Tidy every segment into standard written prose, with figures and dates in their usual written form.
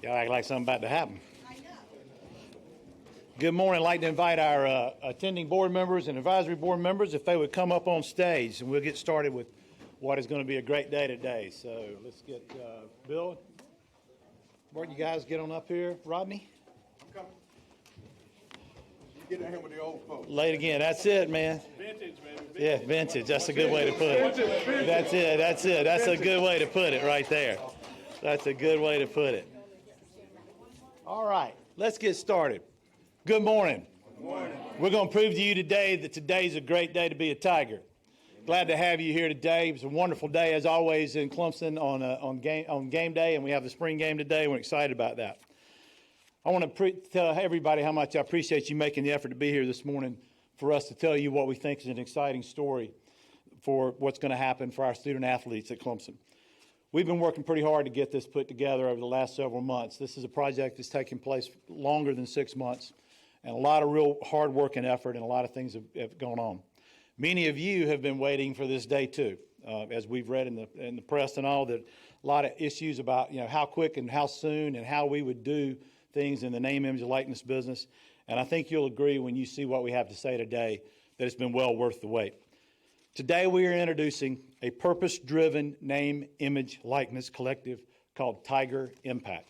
Y'all act like something about to happen. Good morning. I'd like to invite our attending board members and advisory board members if they would come up on stage, and we'll get started with what is going to be a great day today. So let's get Bill. Where you guys get on up here? Rodney? I'm coming. You get in here with the old folks. Late again. That's it, man. Vintage, man. Vintage. Yeah, vintage. That's a good way to put it. Vintage. That's it. That's it. That's a good way to put it right there. That's a good way to put it. All right. Let's get started. Good morning. Good morning. We're going to prove to you today that today's a great day to be a Tiger. Glad to have you here today. It was a wonderful day, as always, in Clemson on game day, and we have the spring game today. We're excited about that. I want to tell everybody how much I appreciate you making the effort to be here this morning for us to tell you what we think is an exciting story for what's going to happen for our student athletes at Clemson. We've been working pretty hard to get this put together over the last several months. This is a project that's taken place longer than 6 months, and a lot of real hard work and effort, and a lot of things have gone on. Many of you have been waiting for this day too, as we've read in the press and all, that a lot of issues about how quick and how soon and how we would do things in the name, image, and likeness business. And I think you'll agree when you see what we have to say today that it's been well worth the wait. Today we are introducing a purpose-driven name, image, likeness collective called TigerImpact.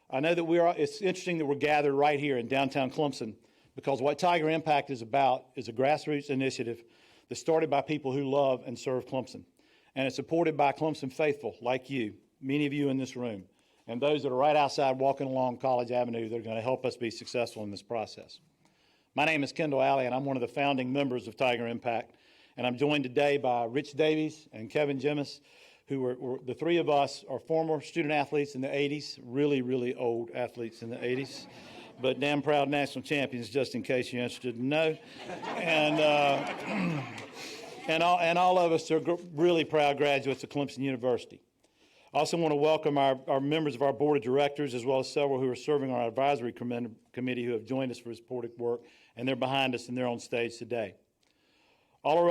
I know that it's interesting that we're gathered right here in downtown Clemson, because what TigerImpact is about is a grassroots initiative that's started by people who love and serve Clemson. And it's supported by Clemson faithful like you, many of you in this room, and those that are right outside walking along College Avenue that are going to help us be successful in this process. My name is Kendall, and I'm one of the founding members of TigerImpact, and I'm joined today by Rich Davies and Kevin Jemmis, who were the three of us are former student athletes in the 80s, really, really old athletes in the 80s. But damn proud national champions, just in case you're interested to know. And all of us are really proud graduates of Clemson University. I also want to welcome our members of our board of directors, as well as several who are serving on our advisory committee who have joined us for this supportive work, and they're behind us and they're on stage today. All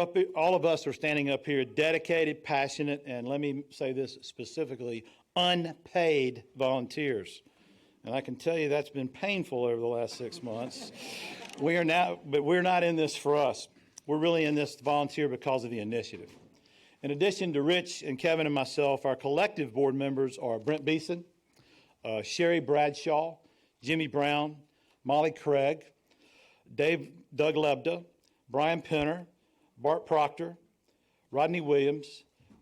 of us are standing up here dedicated, passionate, and let me say this specifically, unpaid volunteers. And I can tell you that's been painful over the last 6 months. But we're not in this for us. We're really in this to volunteer because of the initiative. In addition to Rich and Kevin and myself, our collective board members are Brent Beeson, Sherry Bradshaw, Jimmy Brown, Molly Craig, Doug Lebda, Brian Penner, Bart Proctor, Rodney Williams,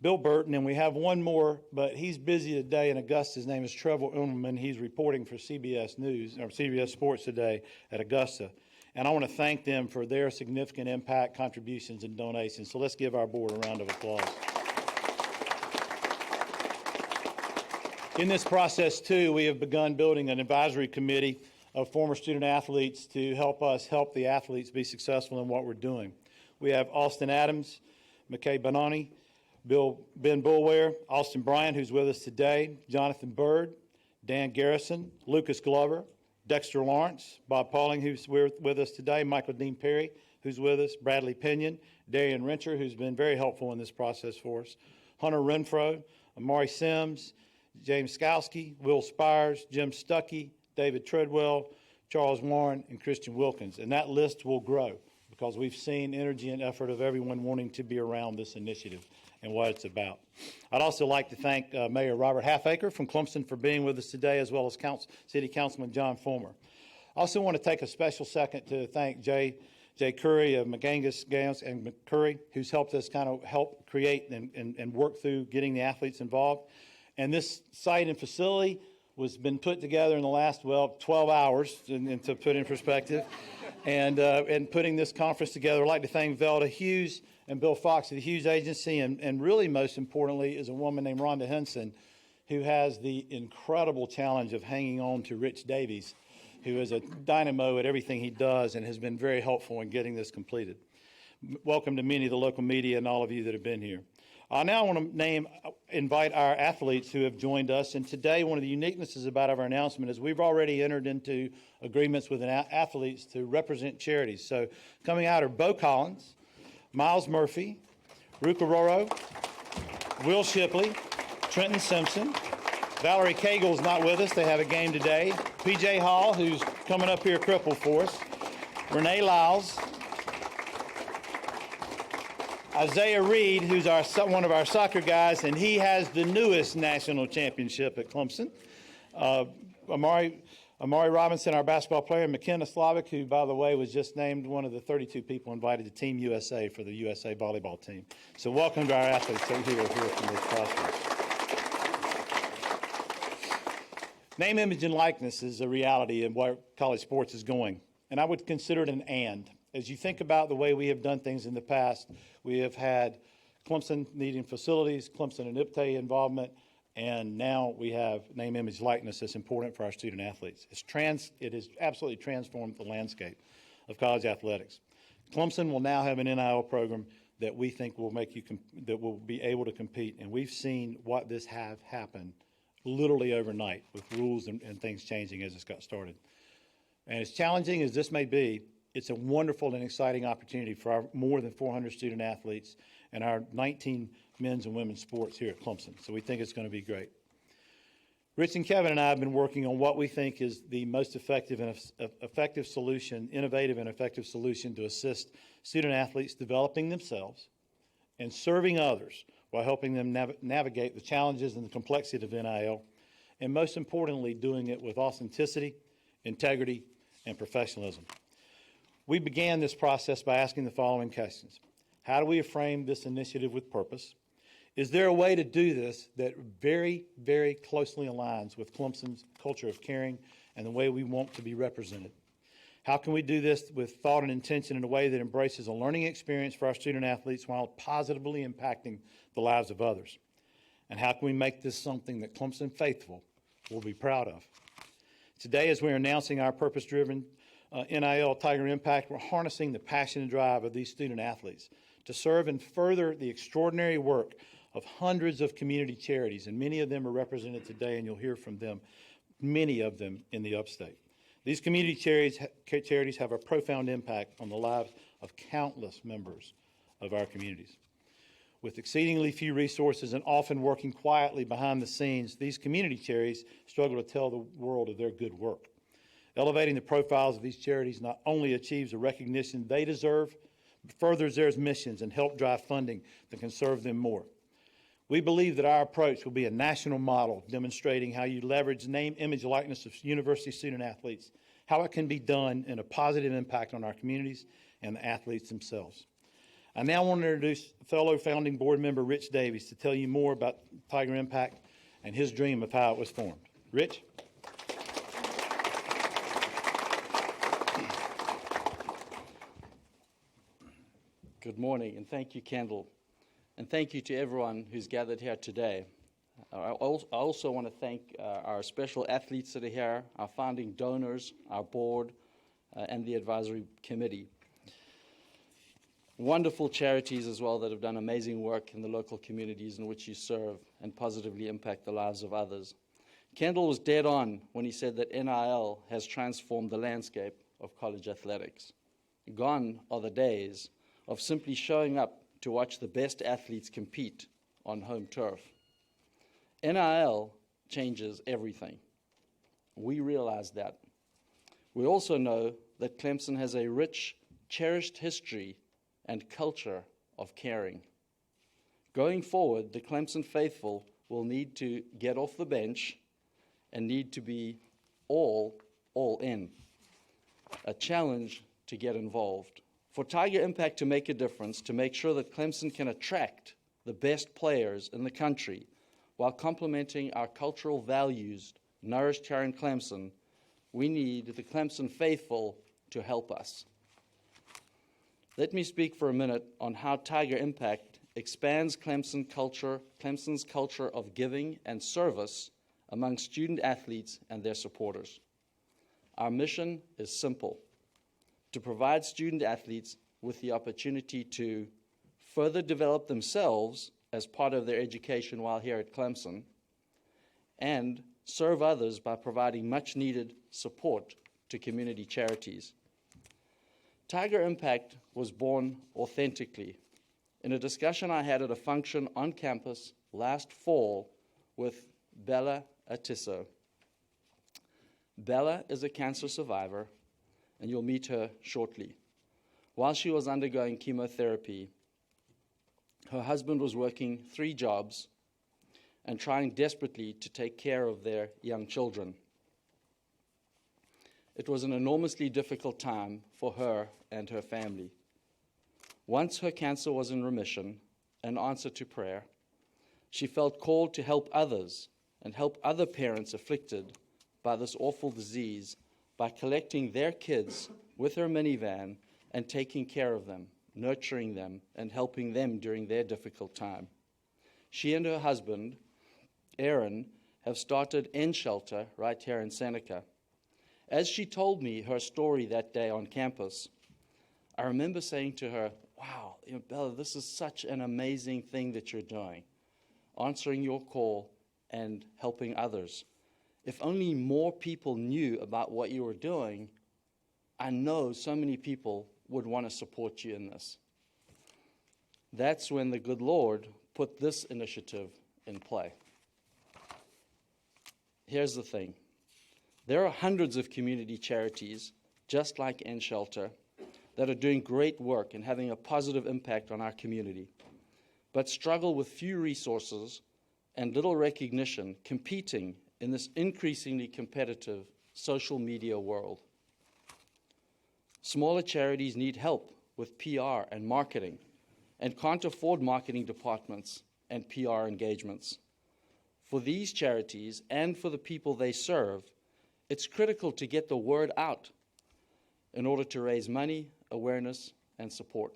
Bill Burton, and we have one more, but he's busy today in Augusta. His name is Trevor Ullman. He's reporting for CBS News, or CBS Sports today at Augusta. And I want to thank them for their significant impact, contributions, and donations. So let's give our board a round of applause. In this process, too, we have begun building an advisory committee of former student athletes to help us help the athletes be successful in what we're doing. We have Austin Adams, McKay Bonani, Ben Bullware, Austin Bryant, who's with us today, Jonathan Bird, Dan Garrison, Lucas Glover, Dexter Lawrence, Bob Pauling, who's with us today, Michael Dean Perry, who's with us, Bradley Pinion, Darian Rencher, who's been very helpful in this process for us, Hunter Renfro, Amari Sims, James Skowski, Will Spires, Jim Stuckey, David Treadwell, Charles Warren, and Christian Wilkins. And that list will grow because we've seen energy and effort of everyone wanting to be around this initiative and what it's about. I'd also like to thank Mayor Robert Halfacre from Clemson for being with us today, as well as City Councilman John Fulmer. I also want to take a special second to thank Jay Curry of McGangus Gams and McCurry, who's helped us kind of help create and work through getting the athletes involved. And this site and facility was been put together in the last, 12 hours, and to put in perspective, and putting this conference together. I'd like to thank Velda Hughes and Bill Fox of the Hughes Agency, and really most importantly is a woman named Rhonda Henson, who has the incredible challenge of hanging on to Rich Davies, who is a dynamo at everything he does and has been very helpful in getting this completed. Welcome to many of the local media and all of you that have been here. I now want to invite our athletes who have joined us, and today one of the uniquenesses about our announcement is we've already entered into agreements with athletes to represent charities. So coming out are Bo Collins, Myles Murphy, Ruka Roro, Will Shipley, Trenton Simpson, Valerie Cagle's not with us. They have a game today. PJ Hall, who's coming up here crippled for us. Renee Lyles. Isaiah Reid, who's one of our soccer guys, and he has the newest national championship at Clemson. Amari Robinson, our basketball player, and Mckenna Slavik, who, by the way, was just named one of the 32 people invited to Team USA for the USA volleyball team. So welcome to our athletes who are here from this classroom. Name, image, and likeness is a reality in where college sports is going, and I would consider it an and. As you think about the way we have done things in the past, we have had Clemson needing facilities, Clemson and IPTAY involvement, and now we have name, image, likeness that's important for our student athletes. It has absolutely transformed the landscape of college athletics. Clemson will now have an NIL program that we think will that will be able to compete, and we've seen what this have happen literally overnight with rules and things changing as it's got started. And as challenging as this may be, it's a wonderful and exciting opportunity for our more than 400 student athletes and our 19 men's and women's sports here at Clemson. So we think it's going to be great. Rich and Kevin and I have been working on what we think is the most effective solution, innovative and effective solution to assist student athletes developing themselves and serving others while helping them navigate the challenges and the complexity of NIL, and most importantly, doing it with authenticity, integrity, and professionalism. We began this process by asking the following questions. How do we frame this initiative with purpose? Is there a way to do this that very, very closely aligns with Clemson's culture of caring and the way we want to be represented? How can we do this with thought and intention in a way that embraces a learning experience for our student athletes while positively impacting the lives of others? And how can we make this something that Clemson faithful will be proud of? Today, as we're announcing our purpose-driven NIL TigerImpact, we're harnessing the passion and drive of these student athletes to serve and further the extraordinary work of hundreds of community charities, and many of them are represented today, and you'll hear from them, many of them in the upstate. These community charities have a profound impact on the lives of countless members of our communities. With exceedingly few resources and often working quietly behind the scenes, these community charities struggle to tell the world of their good work. Elevating the profiles of these charities not only achieves the recognition they deserve, but furthers their missions and help drive funding that can serve them more. We believe that our approach will be a national model demonstrating how you leverage name, image, likeness of university student athletes, how it can be done in a positive impact on our communities and the athletes themselves. I now want to introduce fellow founding board member Rich Davies to tell you more about TigerImpact and his dream of how it was formed. Rich? Good morning, and thank you, Kendall. And thank you to everyone who's gathered here today. I also want to thank our special athletes that are here, our founding donors, our board, and the advisory committee. Wonderful charities as well that have done amazing work in the local communities in which you serve and positively impact the lives of others. Kendall was dead on when he said that NIL has transformed the landscape of college athletics. Gone are the days of simply showing up to watch the best athletes compete on home turf. NIL changes everything. We realize that. We also know that Clemson has a rich, cherished history and culture of caring. Going forward, the Clemson faithful will need to get off the bench and need to be all in. A challenge to get involved. For TigerImpact to make a difference, to make sure that Clemson can attract the best players in the country while complementing our cultural values nourished here in Clemson, we need the Clemson faithful to help us. Let me speak for a minute on how TigerImpact expands Clemson's culture of giving and service among student athletes and their supporters. Our mission is simple: to provide student athletes with the opportunity to further develop themselves as part of their education while here at Clemson, and serve others by providing much-needed support to community charities. TigerImpact was born authentically in a discussion I had at a function on campus last fall with Bella Attiso. Bella is a cancer survivor, and you'll meet her shortly. While she was undergoing chemotherapy, her husband was working 3 jobs and trying desperately to take care of their young children. It was an enormously difficult time for her and her family. Once her cancer was in remission, an answer to prayer, she felt called to help others and help other parents afflicted by this awful disease by collecting their kids with her minivan and taking care of them, nurturing them, and helping them during their difficult time. She and her husband, Aaron, have started NShelter right here in Seneca. As she told me her story that day on campus, I remember saying to her, wow, Bella, this is such an amazing thing that you're doing, answering your call and helping others. If only more people knew about what you were doing, I know so many people would want to support you in this. That's when the good Lord put this initiative in play. Here's the thing. There are hundreds of community charities, just like NShelter, that are doing great work and having a positive impact on our community, but struggle with few resources and little recognition, competing in this increasingly competitive social media world. Smaller charities need help with PR and marketing and can't afford marketing departments and PR engagements. For these charities and for the people they serve, it's critical to get the word out in order to raise money, awareness, and support.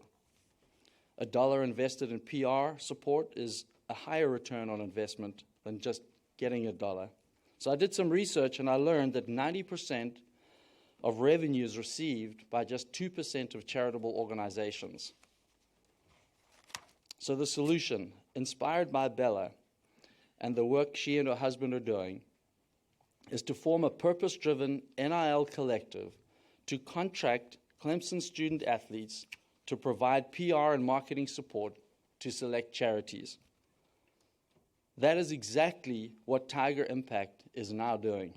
$1 invested in PR support is a higher return on investment than just getting $1. So I did some research and I learned that 90% of revenue is received by just 2% of charitable organizations. So the solution, inspired by Bella and the work she and her husband are doing, is to form a purpose-driven NIL collective to contract Clemson student athletes to provide PR and marketing support to select charities. That is exactly what TigerImpact is now doing.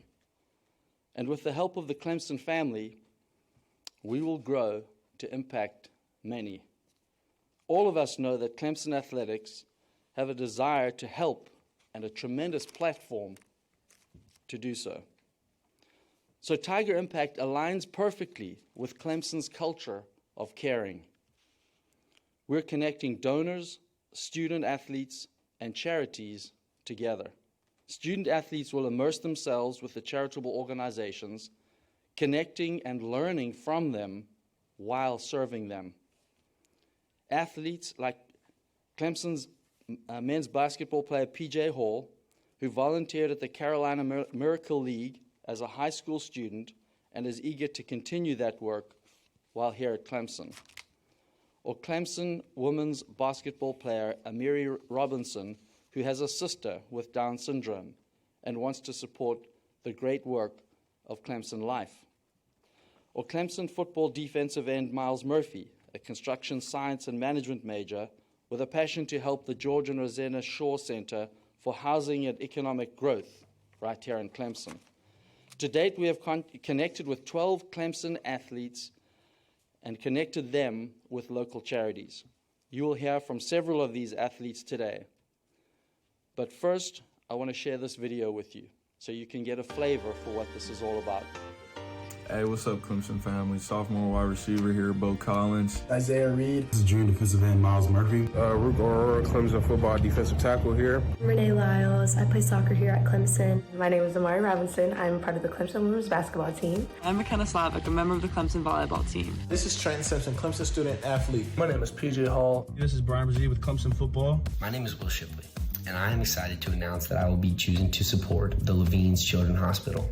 And with the help of the Clemson family, we will grow to impact many. All of us know that Clemson athletics have a desire to help and a tremendous platform to do so. So TigerImpact aligns perfectly with Clemson's culture of caring. We're connecting donors, student athletes, and charities together. Student athletes will immerse themselves with the charitable organizations, connecting and learning from them while serving them. Athletes like Clemson's men's basketball player P.J. Hall, who volunteered at the Carolina Miracle League as a high school student and is eager to continue that work while here at Clemson. Or Clemson women's basketball player Amari Robinson, who has a sister with Down syndrome and wants to support the great work of ClemsonLIFE. Or Clemson football defensive end Myles Murphy, a construction science and management major with a passion to help the George and Rosanna Shaw Center for Housing and Economic Growth right here in Clemson. To date, we have connected with 12 Clemson athletes and connected them with local charities. You will hear from several of these athletes today. But first, I want to share this video with you so you can get a flavor for what this is all about. Hey, what's up, Clemson family? Sophomore wide receiver here, Bo Collins. Isaiah Reid. This is junior defensive end, Myles Murphy. Ruger Aurora, Clemson football defensive tackle here. Renee Lyles. I play soccer here at Clemson. My name is Amari Robinson. I'm part of the Clemson women's basketball team. I'm Mckenna Slavik, a member of the Clemson volleyball team. This is Trent Simpson, Clemson student athlete. My name is PJ Hall. This is Brian Brzee with Clemson football. My name is Will Shipley, and I am excited to announce that I will be choosing to support the Levine's Children's Hospital.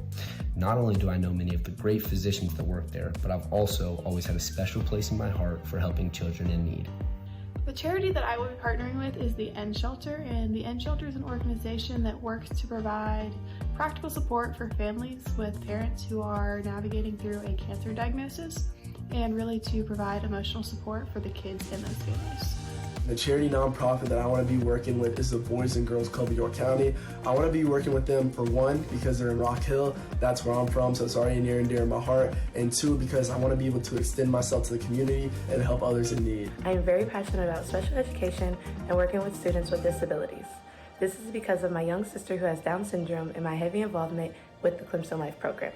Not only do I know many of the great physicians that work there, but I've also always had a special place in my heart for helping children in need. The charity that I will be partnering with is the NShelter, and the NShelter is an organization that works to provide practical support for families with parents who are navigating through a cancer diagnosis, and really to provide emotional support for the kids in those families. The charity nonprofit that I want to be working with is the Boys and Girls Club of York County. I want to be working with them for one, because they're in Rock Hill, that's where I'm from, so it's already near and dear in my heart, and two, because I want to be able to extend myself to the community and help others in need. I am very passionate about special education and working with students with disabilities. This is because of my young sister who has Down syndrome and my heavy involvement with the ClemsonLIFE program.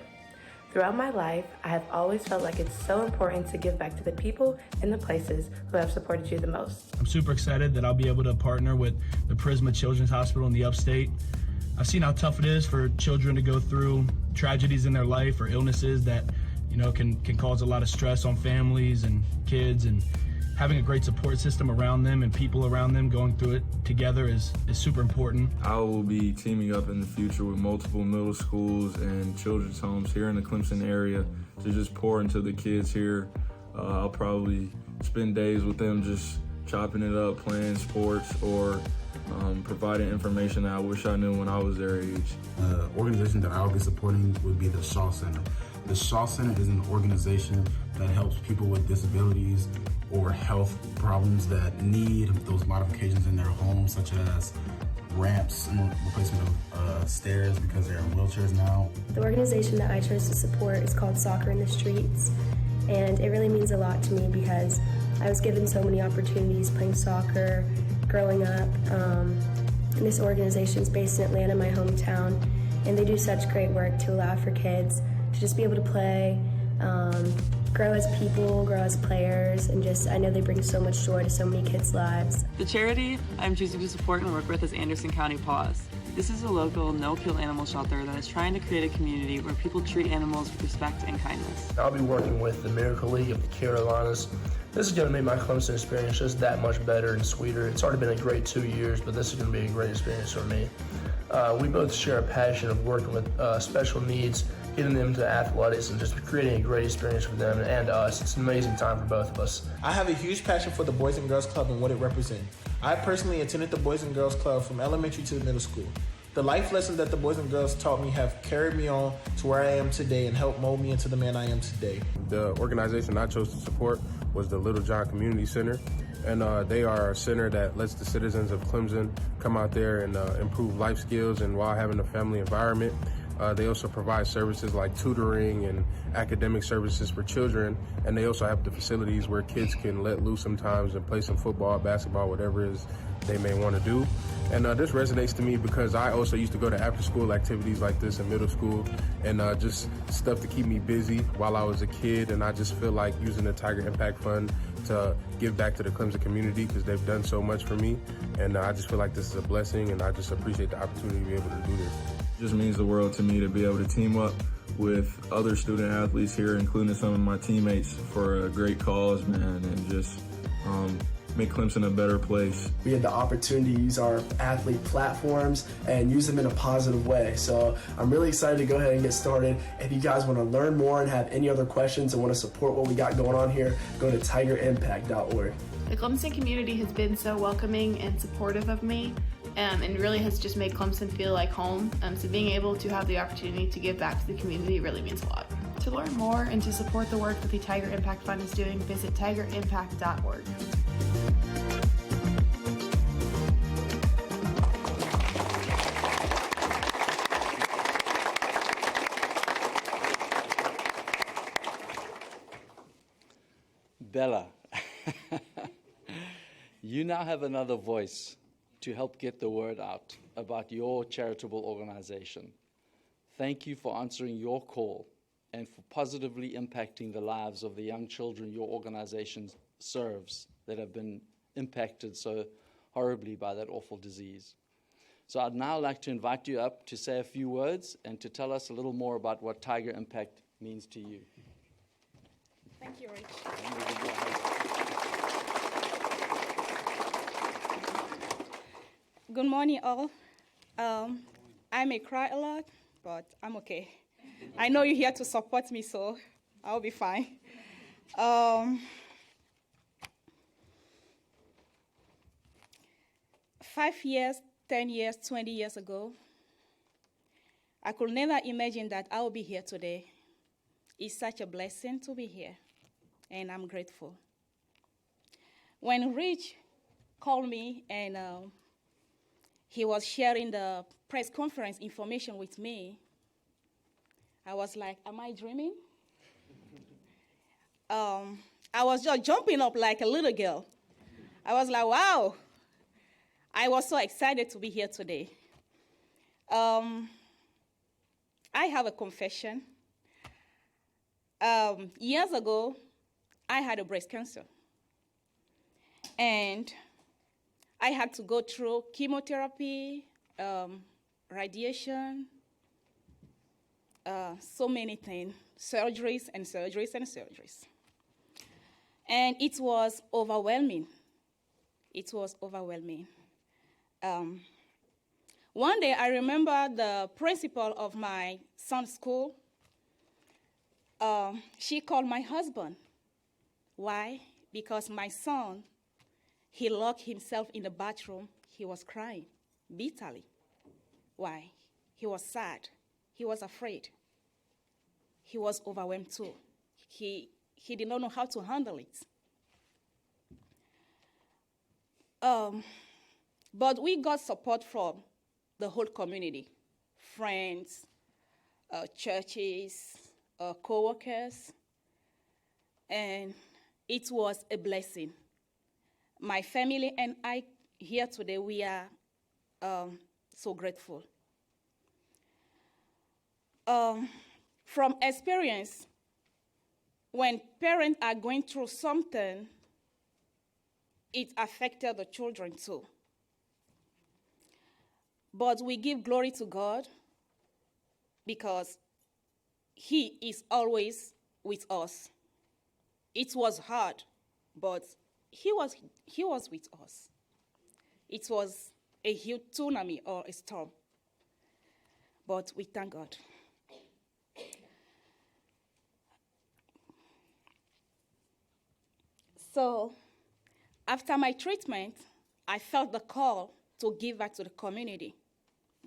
Throughout my life, I have always felt like it's so important to give back to the people and the places who have supported you the most. I'm super excited that I'll be able to partner with the Prisma Children's Hospital in the upstate. I've seen how tough it is for children to go through tragedies in their life or illnesses that, can cause a lot of stress on families and kids, and having a great support system around them and people around them going through it together is super important. I will be teaming up in the future with multiple middle schools and children's homes here in the Clemson area to just pour into the kids here. I'll probably spend days with them just chopping it up, playing sports, or providing information that I wish I knew when I was their age. The organization that I will be supporting would be the Shaw Center. The Shaw Center is an organization that helps people with disabilities or health problems that need those modifications in their homes, such as ramps and replacement of stairs because they're in wheelchairs now. The organization that I chose to support is called Soccer in the Streets, and it really means a lot to me because I was given so many opportunities playing soccer growing up. And this organization is based in Atlanta, my hometown, and they do such great work to allow for kids to just be able to play, grow as people, grow as players, and I know they bring so much joy to so many kids' lives. The charity I'm choosing to support and work with is Anderson County Paws. This is a local no-kill animal shelter that is trying to create a community where people treat animals with respect and kindness. I'll be working with the Miracle League of the Carolinas. This is going to make my Clemson experience just that much better and sweeter. It's already been a great 2 years, but this is going to be a great experience for me. We both share a passion of working with special needs, getting them to athletics, and just creating a great experience for them and us. It's an amazing time for both of us. I have a huge passion for the Boys and Girls Club and what it represents. I personally attended the Boys and Girls Club from elementary to middle school. The life lessons that the Boys and Girls taught me have carried me on to where I am today and helped mold me into the man I am today. The organization I chose to support was the Little John Community Center, and they are a center that lets the citizens of Clemson come out there and improve life skills and while having a family environment. They also provide services like tutoring and academic services for children, and they also have the facilities where kids can let loose sometimes and play some football, basketball, whatever it is they may want to do. And this resonates to me because I also used to go to after-school activities like this in middle school and just stuff to keep me busy while I was a kid, and I just feel like using the Tiger Impact Fund to give back to the Clemson community because they've done so much for me, and I just feel like this is a blessing, and I just appreciate the opportunity to be able to do this. It just means the world to me to be able to team up with other student athletes here, including some of my teammates, for a great cause, man, and just make Clemson a better place. We had the opportunity to use our athlete platforms and use them in a positive way. So I'm really excited to go ahead and get started. If you guys want to learn more and have any other questions and want to support what we got going on here, go to TigerImpact.org. The Clemson community has been so welcoming and supportive of me, and really has just made Clemson feel like home. So being able to have the opportunity to give back to the community really means a lot. To learn more and to support the work that the Tiger Impact Fund is doing, visit TigerImpact.org. Bella, you now have another voice to help get the word out about your charitable organization. Thank you for answering your call and for positively impacting the lives of the young children your organization serves that have been impacted so horribly by that awful disease. So I'd now like to invite you up to say a few words and to tell us a little more about what Tiger Impact means to you. Thank you, Reid. Good morning, all. I may cry a lot, but I'm okay. I know you're here to support me, so I'll be fine. 5 years, 10 years, 20 years ago, I could never imagine that I would be here today. It's such a blessing to be here, and I'm grateful. When Reid called me, and he was sharing the press conference information with me. I was like, am I dreaming? I was just jumping up like a little girl. I was like, wow. I was so excited to be here today. I have a confession. Years ago, I had a breast cancer. And I had to go through chemotherapy, radiation, so many things, surgeries and surgeries and surgeries. And it was overwhelming. It was overwhelming. One day, I remember the principal of my son's school. She called my husband. Why? Because my son, he locked himself in the bathroom. He was crying bitterly. Why? He was sad. He was afraid. He was overwhelmed too. He did not know how to handle it. But we got support from the whole community, friends, churches, co-workers, and it was a blessing. My family and I here today, we are so grateful. From experience, when parents are going through something, it affected the children too. But we give glory to God because He is always with us. It was hard, but He was with us. It was a huge tsunami or a storm, but we thank God. So, after my treatment, I felt the call to give back to the community.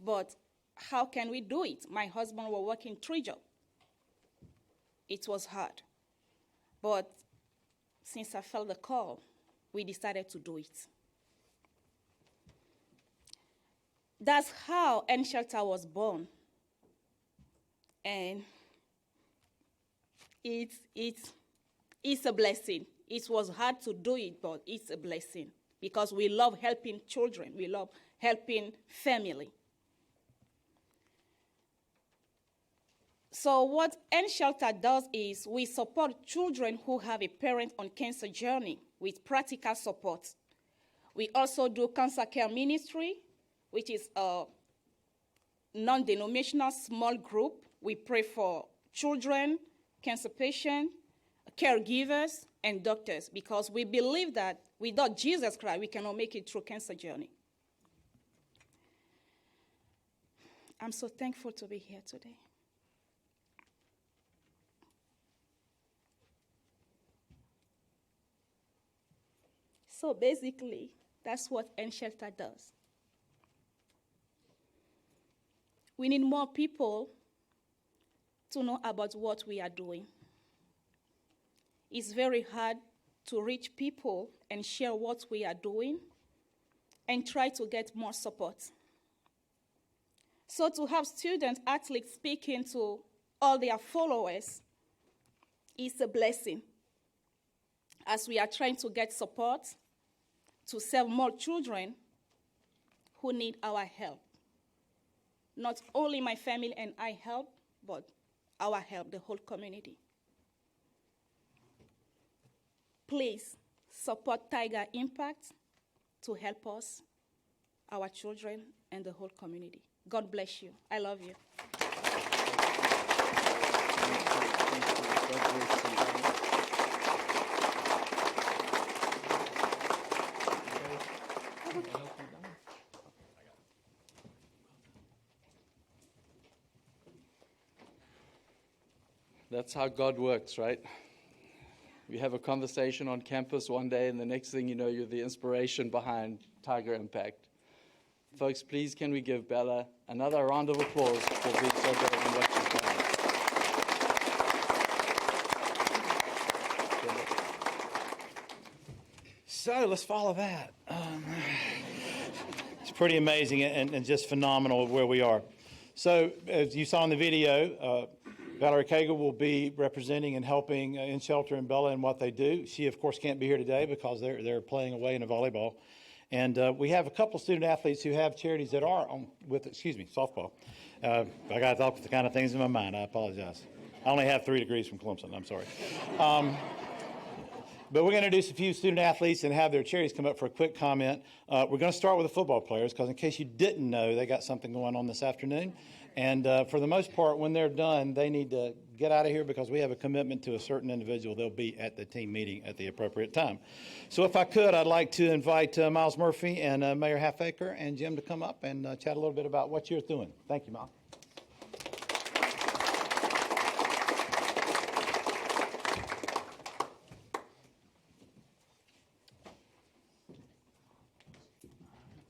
But how can we do it? My husband was working 3 jobs. It was hard. But since I felt the call, we decided to do it. That's how NShelter was born. And it's a blessing. It was hard to do it, but it's a blessing because we love helping children. We love helping family. So what NShelter does is we support children who have a parent on cancer journey with practical support. We also do cancer care ministry, which is a non-denominational small group. We pray for children, cancer patients, caregivers, and doctors, because we believe that without Jesus Christ, we cannot make it through cancer journey. I'm so thankful to be here today. So basically, that's what NShelter does. We need more people to know about what we are doing. It's very hard to reach people and share what we are doing and try to get more support. So to have student athletes speaking to all their followers is a blessing as we are trying to get support to serve more children who need our help. Not only my family and I help, but our help, the whole community. Please support TigerImpact to help us, our children, and the whole community. God bless you. I love you. That's how God works, right? We have a conversation on campus one day, and the next thing you know, you're the inspiration behind TigerImpact. Folks, please can we give Bella another round of applause for being so brave in what she's done. So let's follow that. It's pretty amazing and just phenomenal where we are. So as you saw in the video, Valerie Cagle will be representing and helping NShelter and Bella in what they do. She, of course, can't be here today because they're playing away in a volleyball. And we have a couple student athletes who have charities that are on with, softball. I got all the kind of things in my mind. I apologize. I only have 3 degrees from Clemson. I'm sorry. But we're going to introduce a few student athletes and have their charities come up for a quick comment. We're going to start with the football players because in case you didn't know, they got something going on this afternoon. And for the most part, when they're done, they need to get out of here because we have a commitment to a certain individual. They'll be at the team meeting at the appropriate time. So if I could, I'd like to invite Myles Murphy and Mayor Halfacre and Jim to come up and chat a little bit about what you're doing. Thank you, Myles.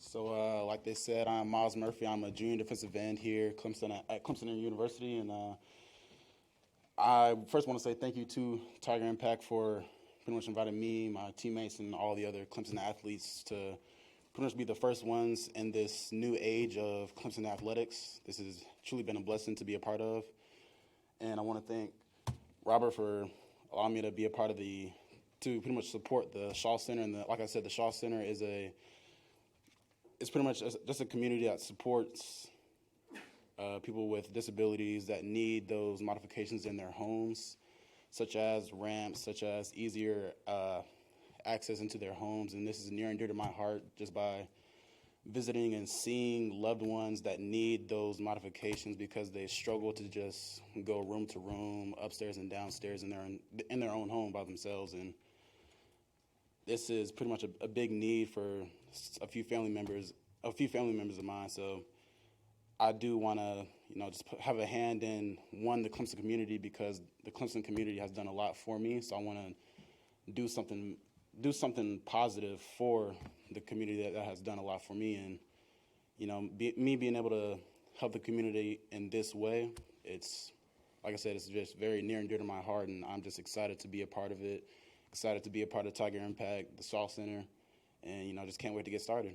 So, like they said, I'm Myles Murphy. I'm a junior defensive end here at Clemson University, and I first want to say thank you to TigerImpact for pretty much inviting me, my teammates, and all the other Clemson athletes to pretty much be the first ones in this new age of Clemson athletics. This has truly been a blessing to be a part of, and I want to thank Robert for allowing me to be a part of to pretty much support the Shaw Center. And like I said, the Shaw Center is it's pretty much just a community that supports people with disabilities that need those modifications in their homes, such as ramps, such as easier access into their homes. And this is near and dear to my heart just by visiting and seeing loved ones that need those modifications because they struggle to just go room to room, upstairs and downstairs in their own home by themselves. And this is pretty much a big need for a few family members of mine. So I do want to, just have a hand in the Clemson community because the Clemson community has done a lot for me. So I want to do something positive for the community that has done a lot for me. And me being able to help the community in this way, it's like I said, it's just very near and dear to my heart, and I'm just excited to be a part of it. Excited to be a part of TigerImpact, the Shaw Center, and just can't wait to get started.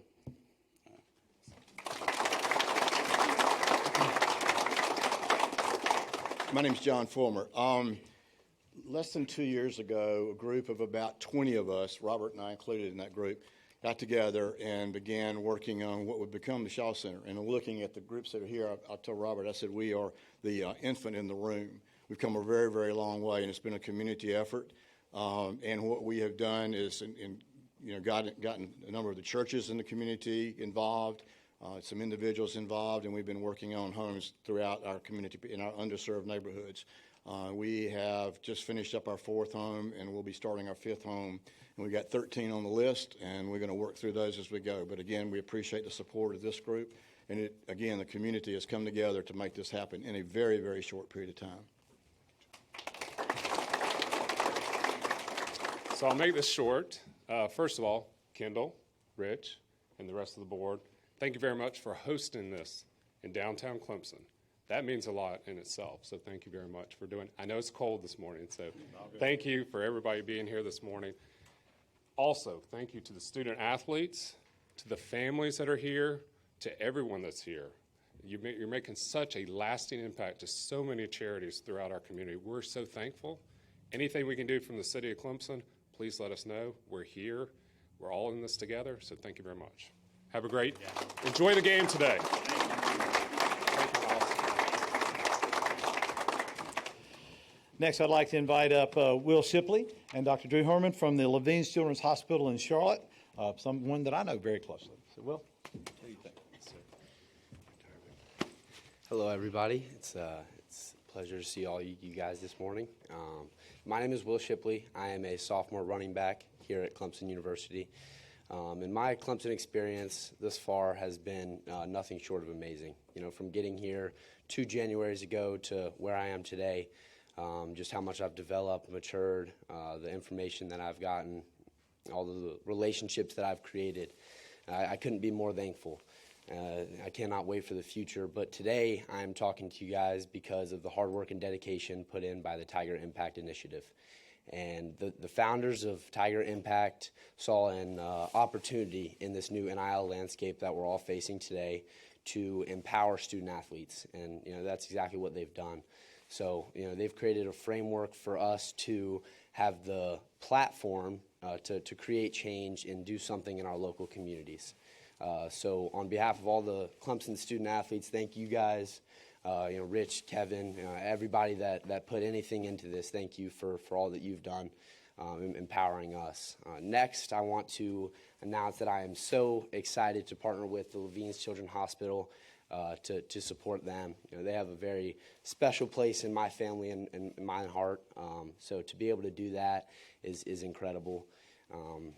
My name's John Fulmer. Less than 2 years ago, a group of about 20 of us, Robert and I included in that group, got together and began working on what would become the Shaw Center. And looking at the groups that are here, I told Robert, I said, we are the infant in the room. We've come a very, very long way, and it's been a community effort. And what we have done is gotten a number of the churches in the community involved, some individuals involved, and we've been working on homes throughout our community in our underserved neighborhoods. We have just finished up our 4th home, and we'll be starting our 5th home. And we've got 13 on the list, and we're going to work through those as we go. But again, we appreciate the support of this group. And again, the community has come together to make this happen in a very, very short period of time. So I'll make this short. First of all, Kendall, Rich, and the rest of the board, thank you very much for hosting this in downtown Clemson. That means a lot in itself, so thank you very much for doing it. I know it's cold this morning, so thank you for everybody being here this morning. Also, thank you to the student athletes, to the families that are here, to everyone that's here. You're making such a lasting impact to so many charities throughout our community. We're so thankful. Anything we can do from the city of Clemson, please let us know. We're here. We're all in this together, so thank you very much. Have a great, enjoy the game today. Next, I'd like to invite up Will Shipley and Dr. Drew Herman from the Levine Children's Hospital in Charlotte, someone that I know very closely. So, Will, what do you think? Hello, everybody. It's a pleasure to see all you guys this morning. My name is Will Shipley. I am a sophomore running back here at Clemson University. And my Clemson experience thus far has been nothing short of amazing. From getting here 2 Januaries ago to where I am today, just how much I've developed, matured, the information that I've gotten, all the relationships that I've created. I couldn't be more thankful. I cannot wait for the future, but today I'm talking to you guys because of the hard work and dedication put in by the TigerImpact initiative. And the founders of TigerImpact saw an opportunity in this new NIL landscape that we're all facing today to empower student athletes. And, that's exactly what they've done. So, they've created a framework for us to have the platform to create change and do something in our local communities. So on behalf of all the Clemson student athletes, thank you guys. Rich, Kevin, everybody that put anything into this, thank you for all that you've done empowering us. Next, I want to announce that I am so excited to partner with the Levine Children's Hospital to support them. They have a very special place in my family and in my heart, so to be able to do that is incredible.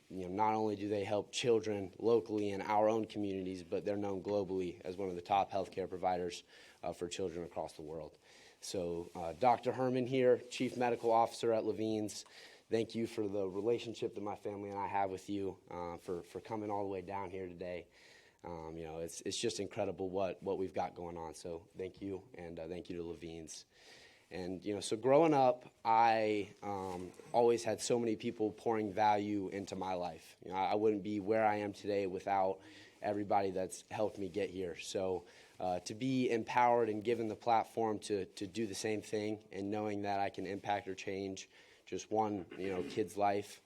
Not only do they help children locally in our own communities, but they're known globally as one of the top healthcare providers for children across the world. So Dr. Herman here, Chief Medical Officer at Levine's, thank you for the relationship that my family and I have with you, for coming all the way down here today. It's just incredible what we've got going on. So thank you, and thank you to Levine's. And, so growing up, I always had so many people pouring value into my life. I wouldn't be where I am today without everybody that's helped me get here. So to be empowered and given the platform to do the same thing, and knowing that I can impact or change just one, kid's life,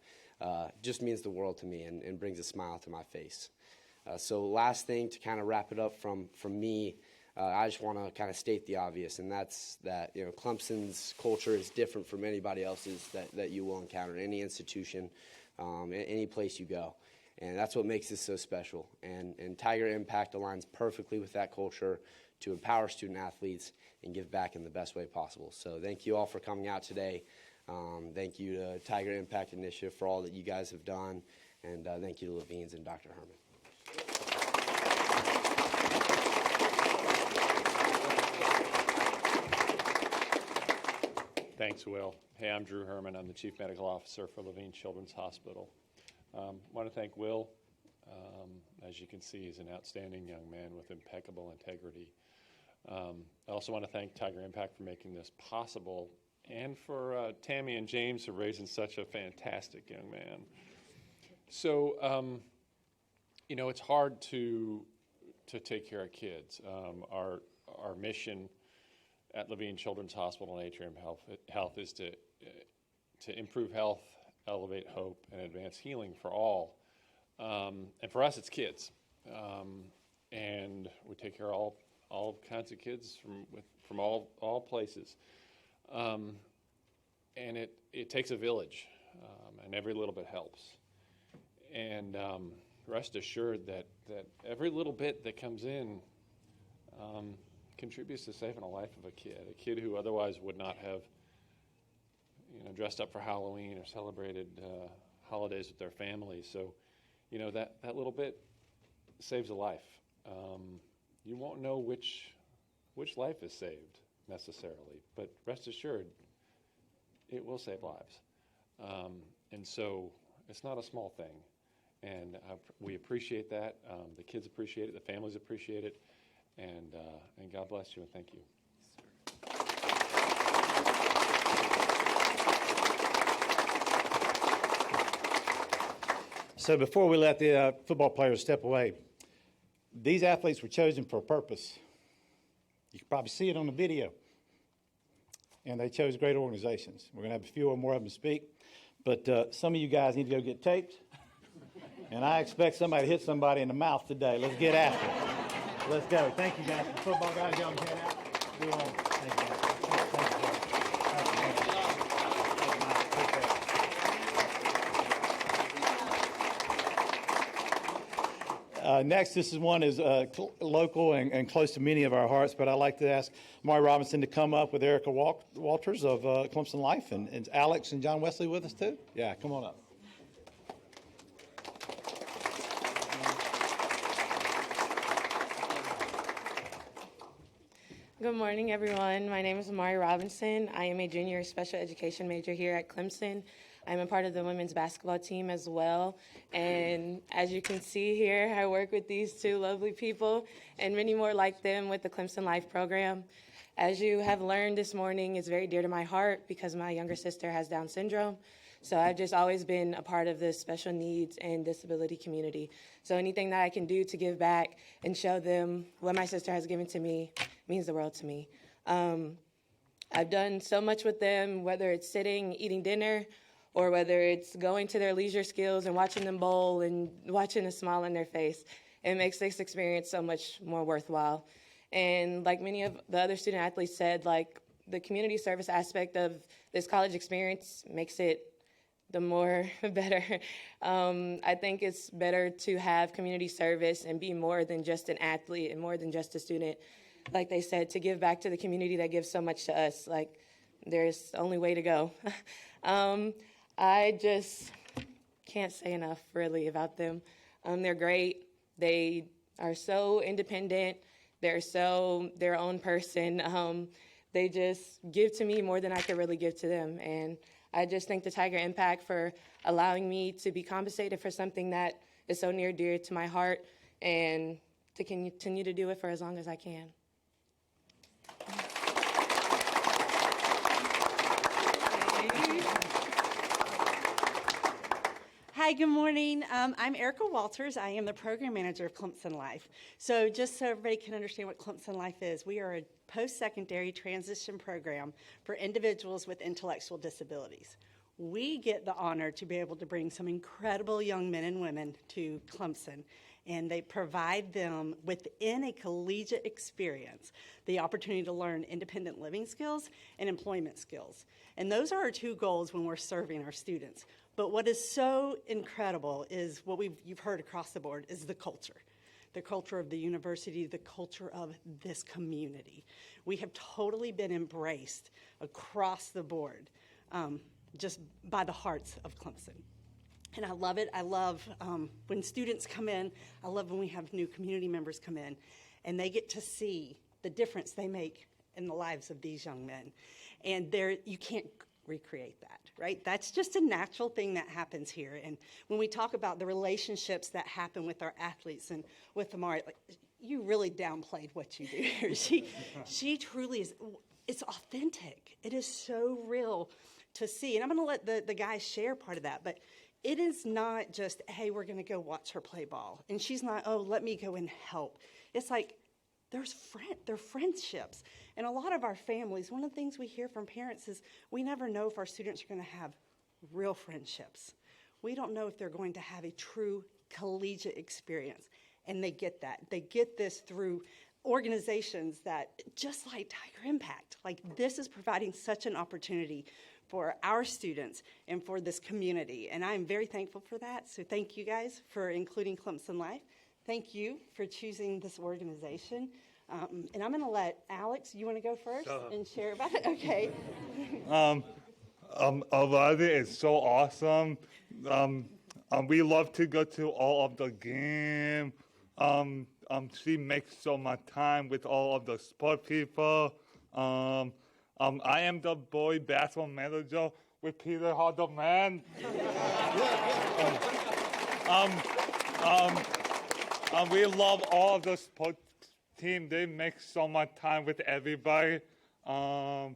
just means the world to me and brings a smile to my face. So last thing to kind of wrap it up from me, I just want to kind of state the obvious, and that's that Clemson's culture is different from anybody else's that you will encounter in any institution, any place you go, and that's what makes this so special. And TigerImpact aligns perfectly with that culture to empower student athletes and give back in the best way possible. So thank you all for coming out today. Thank you to TigerImpact Initiative for all that you guys have done, and thank you to Levine's and Dr. Herman. Thanks, Will. Hey, I'm Drew Herman. I'm the Chief Medical Officer for Levine Children's Hospital. I want to thank Will. As you can see, he's an outstanding young man with impeccable integrity. I also want to thank TigerImpact for making this possible, and for Tammy and James for raising such a fantastic young man. So, it's hard to take care of kids. Our mission at Levine Children's Hospital and Atrium Health is to improve health, elevate hope, and advance healing for all. And for us, it's kids. And we take care of all kinds of kids from all places. And it takes a village, and every little bit helps. And rest assured that every little bit that comes in contributes to saving a life of a kid who otherwise would not have, dressed up for Halloween or celebrated holidays with their family. So, that little bit saves a life. You won't know which life is saved necessarily, but rest assured, it will save lives. And so it's not a small thing. And we appreciate that. The kids appreciate it. The families appreciate it. And God bless you, and thank you. So before we let the football players step away, these athletes were chosen for a purpose. You can probably see it on the video. And they chose great organizations. We're going to have a few or more of them speak. But some of you guys need to go get taped. And I expect somebody to hit somebody in the mouth today. Let's get after it. Let's go. Thank you, guys. Football guys, y'all can head out. Go on. Thank you, guys. Next, this is one is local and close to many of our hearts, but I'd like to ask Amari Robinson to come up with Erica Walters of ClemsonLIFE, and Alex and John Wesley with us too. Yeah, come on up. Good morning, everyone. My name is Amari Robinson. I am a junior special education major here at Clemson. I'm a part of the women's basketball team as well. And as you can see here, I work with these two lovely people and many more like them with the ClemsonLIFE program. As you have learned this morning, it's very dear to my heart because my younger sister has Down syndrome. So I've just always been a part of the special needs and disability community. So anything that I can do to give back and show them what my sister has given to me means the world to me. I've done so much with them, whether it's sitting, eating dinner, or whether it's going to their leisure skills and watching them bowl and watching a smile on their face. It makes this experience so much more worthwhile. And like many of the other student athletes said, like the community service aspect of this college experience makes it the more better. I think it's better to have community service and be more than just an athlete and more than just a student. Like they said, to give back to the community that gives so much to us. Like, there's the only way to go. I just can't say enough, really, about them. They're great. They are so independent. They're so their own person. They just give to me more than I could really give to them. And I just thank the TigerImpact for allowing me to be compensated for something that is so near dear to my heart and to continue to do it for as long as I can. Hi, good morning. I'm Erica Walters. I am the program manager of ClemsonLIFE. So just so everybody can understand what ClemsonLIFE is, we are a post-secondary transition program for individuals with intellectual disabilities. We get the honor to be able to bring some incredible young men and women to Clemson, and they provide them within a collegiate experience the opportunity to learn independent living skills and employment skills. And those are our two goals when we're serving our students. But what is so incredible is what you've heard across the board is the culture of the university, the culture of this community. We have totally been embraced across the board just by the hearts of Clemson. And I love it. I love when students come in. I love when we have new community members come in and they get to see the difference they make in the lives of these young men. And you can't recreate that, right? That's just a natural thing that happens here. And when we talk about the relationships that happen with our athletes and with Amari, like, you really downplayed what you do here. She truly is, it's authentic. It is so real to see. And I'm going to let the guys share part of that, but it is not just, hey, we're going to go watch her play ball. And she's not, oh, let me go and help. It's like, they're friendships. And a lot of our families, one of the things we hear from parents is we never know if our students are going to have real friendships. We don't know if they're going to have a true collegiate experience. And they get that. They get this through organizations that, just like TigerImpact, like this is providing such an opportunity for our students and for this community. And I'm very thankful for that. So thank you guys for including ClemsonLIFE. Thank you for choosing this organization. And I'm going to let Alex, you want to go first and share about it? Okay. A lot of it is so awesome. We love to go to all of the game. She makes so much time with all of the sport people. I am the boy basketball manager with Peter Hardeman. We love all of the sports team. They make so much time with everybody. They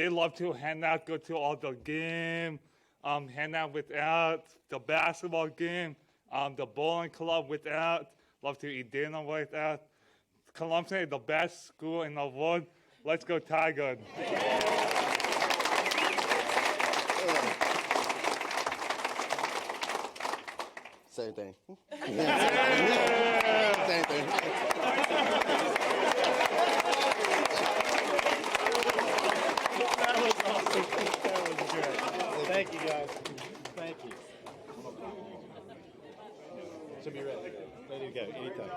love to hang out, go to all the game, hang out without the basketball game, the bowling club without, love to eat dinner without. Clemson is the best school in the world. Let's go Tigers. Same thing. Same thing. That was awesome. That was good. Thank you, guys. Thank you. Should be ready. Ready to go anytime.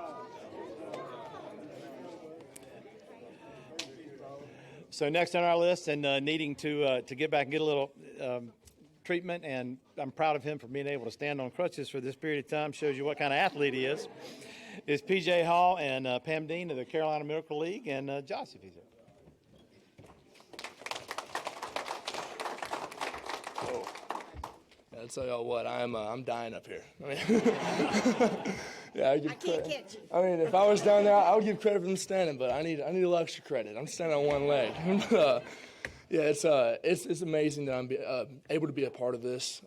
So next on our list, and needing to get back and get a little treatment, and I'm proud of him for being able to stand on crutches for this period of time, shows you what kind of athlete he is P.J. Hall and Pam Dean of the Carolina Miracle League, and Josh, if he's there. I'll tell y'all what, I'm dying up here. Yeah, I can't catch you. I mean, if I was down there, I would give credit for them standing, but I need a little extra credit. I'm standing on one leg. Yeah, it's amazing that I'm able to be a part of this.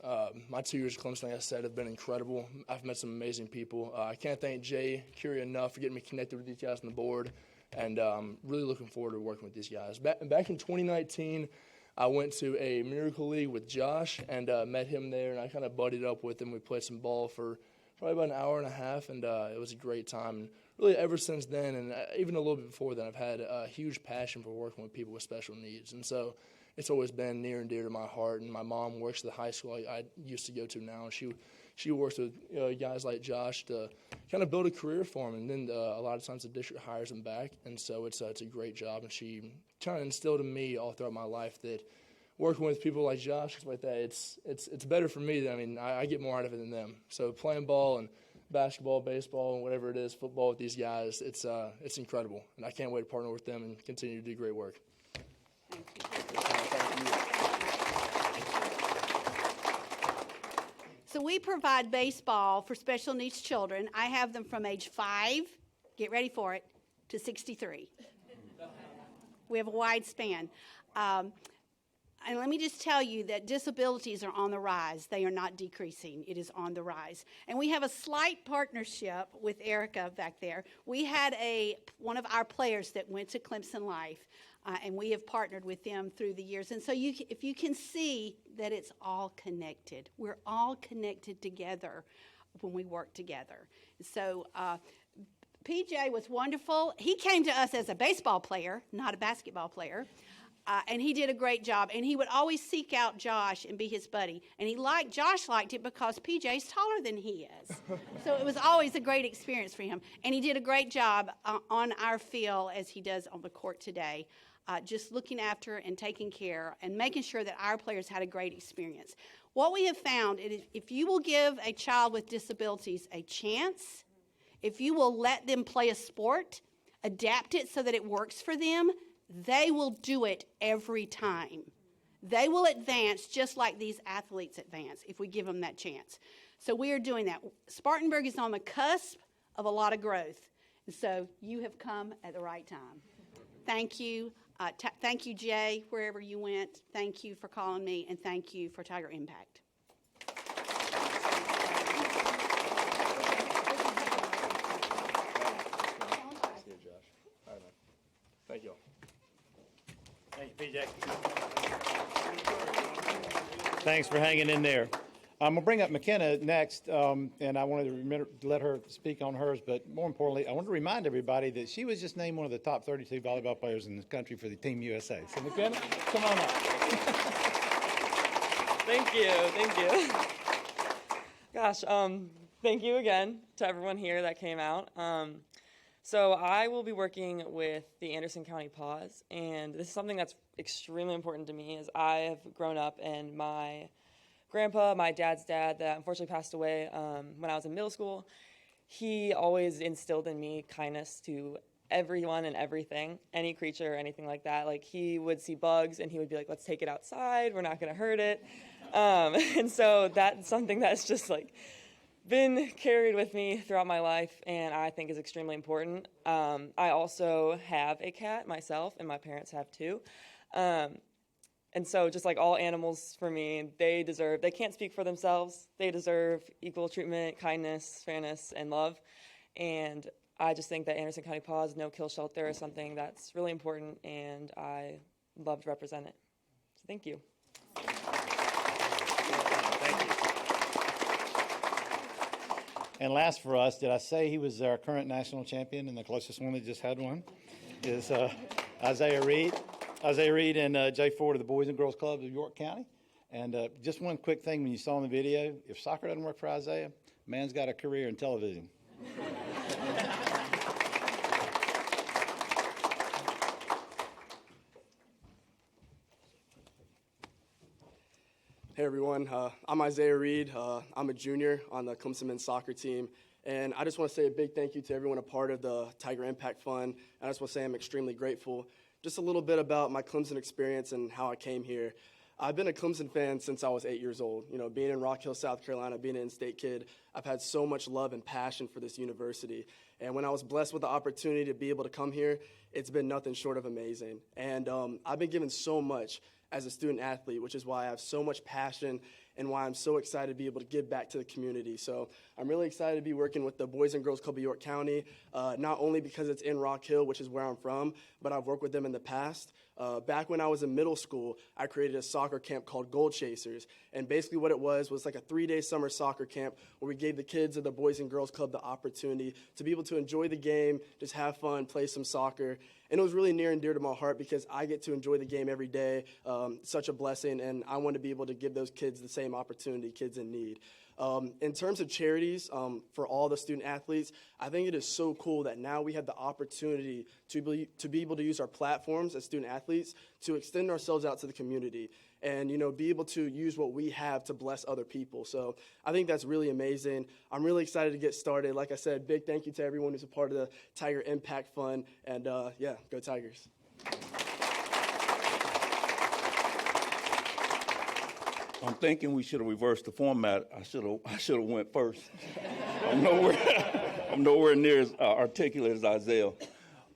My 2 years at Clemson, like I said, have been incredible. I've met some amazing people. I can't thank Jay Curie enough for getting me connected with these guys on the board, and really looking forward to working with these guys. Back in 2019, I went to a Miracle League with Josh and met him there, and I kind of buddied up with him. We played some ball for probably about an hour and a half, and it was a great time. And really, ever since then, and even a little bit before then, I've had a huge passion for working with people with special needs. And so it's always been near and dear to my heart. And my mom works at the high school I used to go to now, and she works with guys like Josh to kind of build a career for him. And then a lot of times the district hires him back, and so it's a great job. And she kind of instilled in me all throughout my life that working with people like Josh, stuff like that, it's better for me. I get more out of it than them. So playing ball and basketball, baseball, and whatever it is, football with these guys, it's incredible. And I can't wait to partner with them and continue to do great work. So we provide baseball for special needs children. I have them from age 5, get ready for it, to 63. We have a wide span. And let me just tell you that disabilities are on the rise. They are not decreasing. It is on the rise. And we have a slight partnership with Erica back there. We had one of our players that went to ClemsonLIFE, and we have partnered with them through the years. And so if you can see that it's all connected. We're all connected together when we work together. So PJ was wonderful. He came to us as a baseball player, not a basketball player. And he did a great job. And he would always seek out Josh and be his buddy. And Josh liked it because PJ's taller than he is. So it was always a great experience for him. And he did a great job on our field as he does on the court today, just looking after and taking care and making sure that our players had a great experience. What we have found is if you will give a child with disabilities a chance, if you will let them play a sport, adapt it so that it works for them, they will do it every time. They will advance just like these athletes advance if we give them that chance. So we are doing that. Spartanburg is on the cusp of a lot of growth. And so you have come at the right time. Thank you. Thank you, Jay, wherever you went. Thank you for calling me, and thank you for TigerImpact. Thank you. Thank you, PJ. Thanks for hanging in there. I'm going to bring up Mckenna next, and I wanted to let her speak on hers, but more importantly, I want to remind everybody that she was just named one of the top 32 volleyball players in the country for the Team USA. So Mckenna, come on up. Thank you. Gosh, thank you again to everyone here that came out. So I will be working with the Anderson County Paws, and this is something that's extremely important to me as I have grown up and my grandpa, my dad's dad that unfortunately passed away when I was in middle school, he always instilled in me kindness to everyone and everything, any creature or anything like that. Like he would see bugs and he would be like, let's take it outside, we're not going to hurt it. And so that's something that's just like been carried with me throughout my life and I think is extremely important. I also have a cat myself and my parents have too. And so just like all animals for me, they can't speak for themselves. They deserve equal treatment, kindness, fairness, and love. And I just think that Anderson County Paws no-kill shelter is something that's really important and I love to represent it. So thank you. And last for us, did I say he was our current national champion and the closest one that just had one? Is Isaiah Reid. Isaiah Reid and Jay Ford of the Boys and Girls Club of York County. And just one quick thing when you saw in the video, if soccer doesn't work for Isaiah, man's got a career in television. Hey everyone, I'm Isaiah Reid. I'm a junior on the Clemson men's soccer team. And I just want to say a big thank you to everyone a part of the TigerImpact Fund. I just want to say I'm extremely grateful. Just a little bit about my Clemson experience and how I came here. I've been a Clemson fan since I was 8 years old. You know, being in Rock Hill, South Carolina, being an in-state kid, I've had so much love and passion for this university. And when I was blessed with the opportunity to be able to come here, it's been nothing short of amazing. And I've been given so much as a student athlete, which is why I have so much passion and why I'm so excited to be able to give back to the community. So I'm really excited to be working with the Boys and Girls Club of York County, not only because it's in Rock Hill, which is where I'm from, but I've worked with them in the past. Back when I was in middle school, I created a soccer camp called Goal Chasers. And basically what it was like a 3-day summer soccer camp where we gave the kids of the Boys and Girls Club the opportunity to be able to enjoy the game, just have fun, play some soccer. And it was really near and dear to my heart because I get to enjoy the game every day. Such a blessing, and I want to be able to give those kids the same opportunity, kids in need. In terms of charities, for all the student athletes, I think it is so cool that now we have the opportunity to be able to use our platforms as student athletes to extend ourselves out to the community and, you know, be able to use what we have to bless other people. So I think that's really amazing. I'm really excited to get started. Like I said, big thank you to everyone who's a part of the TigerImpact Fund, and yeah, go Tigers. I'm thinking we should have reversed the format. I should have went first. I'm nowhere near as articulate as Isaiah.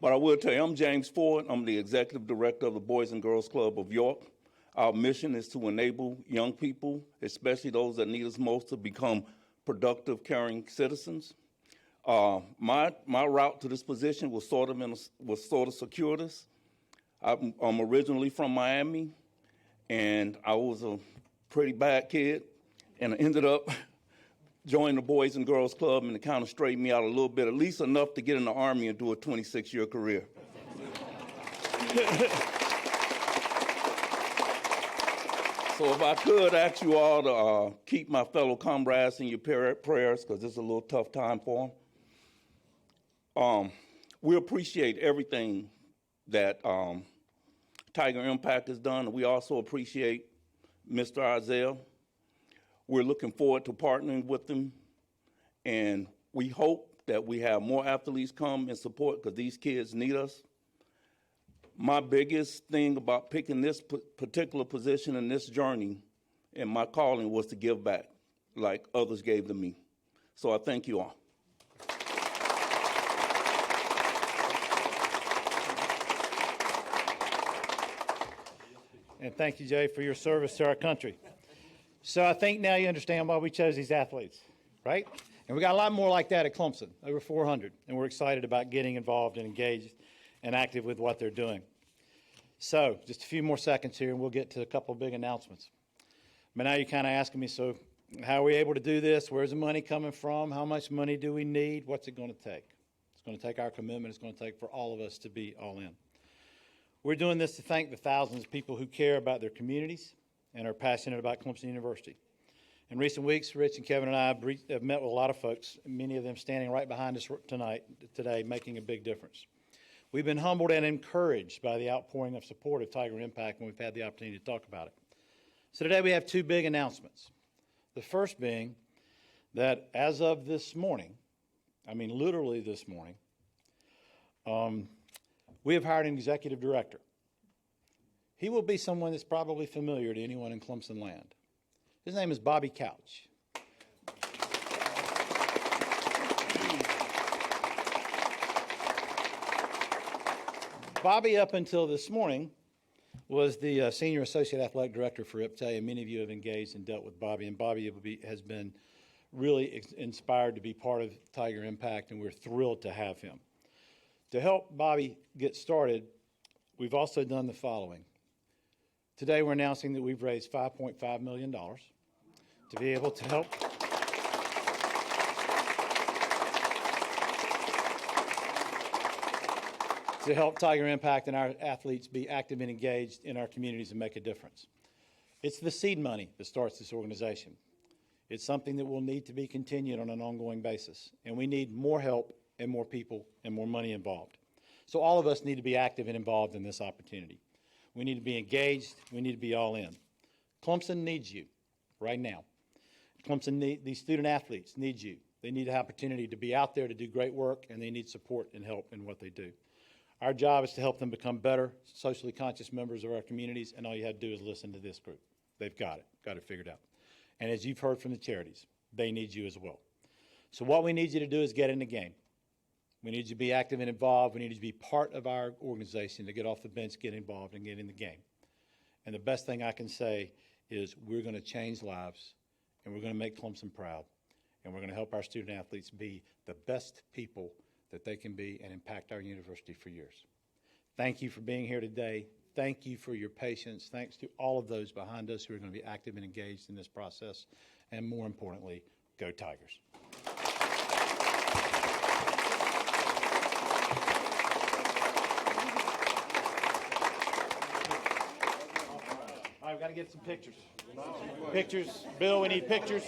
But I will tell you, I'm James Ford. I'm the executive director of the Boys and Girls Club of York. Our mission is to enable young people, especially those that need us most, to become productive, caring citizens. My route to this position was sort of circuitous. I'm originally from Miami, and I was a pretty bad kid, and I ended up joining the Boys and Girls Club, and it kind of straightened me out a little bit, at least enough to get in the Army and do a 26-year career. So if I could ask you all to keep my fellow comrades in your prayers, because it's a little tough time for them. We appreciate everything that TigerImpact has done, and we also appreciate Mr. Isaiah. We're looking forward to partnering with them, and we hope that we have more athletes come and support because these kids need us. My biggest thing about picking this particular position in this journey and my calling was to give back like others gave to me. So I thank you all. And thank you, Jay, for your service to our country. So I think now you understand why we chose these athletes, right? And we got a lot more like that at Clemson, over 400, and we're excited about getting involved and engaged and active with what they're doing. So just a few more seconds here, and we'll get to a couple of big announcements. But now you're kind of asking me, so how are we able to do this? Where's the money coming from? How much money do we need? What's it going to take? It's going to take our commitment. It's going to take for all of us to be all in. We're doing this to thank the thousands of people who care about their communities and are passionate about Clemson University. In recent weeks, Rich and Kevin and I have met with a lot of folks, many of them standing right behind us today, making a big difference. We've been humbled and encouraged by the outpouring of support of TigerImpact when we've had the opportunity to talk about it. So today we have two big announcements. The first being that as of this morning, I mean literally this morning, we have hired an executive director. He will be someone that's probably familiar to anyone in Clemson land. His name is Bobby Couch. Bobby, up until this morning, was the Senior Associate Athletic Director for IPTAY, and many of you have engaged and dealt with Bobby, and Bobby has been really inspired to be part of TigerImpact, and we're thrilled to have him. To help Bobby get started, we've also done the following. Today we're announcing that we've raised $5.5 million to be able to help TigerImpact and our athletes be active and engaged in our communities and make a difference. It's the seed money that starts this organization. It's something that will need to be continued on an ongoing basis, and we need more help and more people and more money involved. So all of us need to be active and involved in this opportunity. We need to be engaged. We need to be all in. Clemson needs you right now. These student athletes need you. They need an opportunity to be out there to do great work, and they need support and help in what they do. Our job is to help them become better, socially conscious members of our communities, and all you have to do is listen to this group. They've got it figured out. And as you've heard from the charities, they need you as well. So what we need you to do is get in the game. We need you to be active and involved. We need you to be part of our organization, to get off the bench, get involved, and get in the game. And the best thing I can say is we're going to change lives, and we're going to make Clemson proud, and we're going to help our student athletes be the best people that they can be and impact our university for years. Thank you for being here today. Thank you for your patience. Thanks to all of those behind us who are going to be active and engaged in this process. And more importantly, go Tigers. All right, we've got to get some pictures. Pictures. Bill, we need pictures.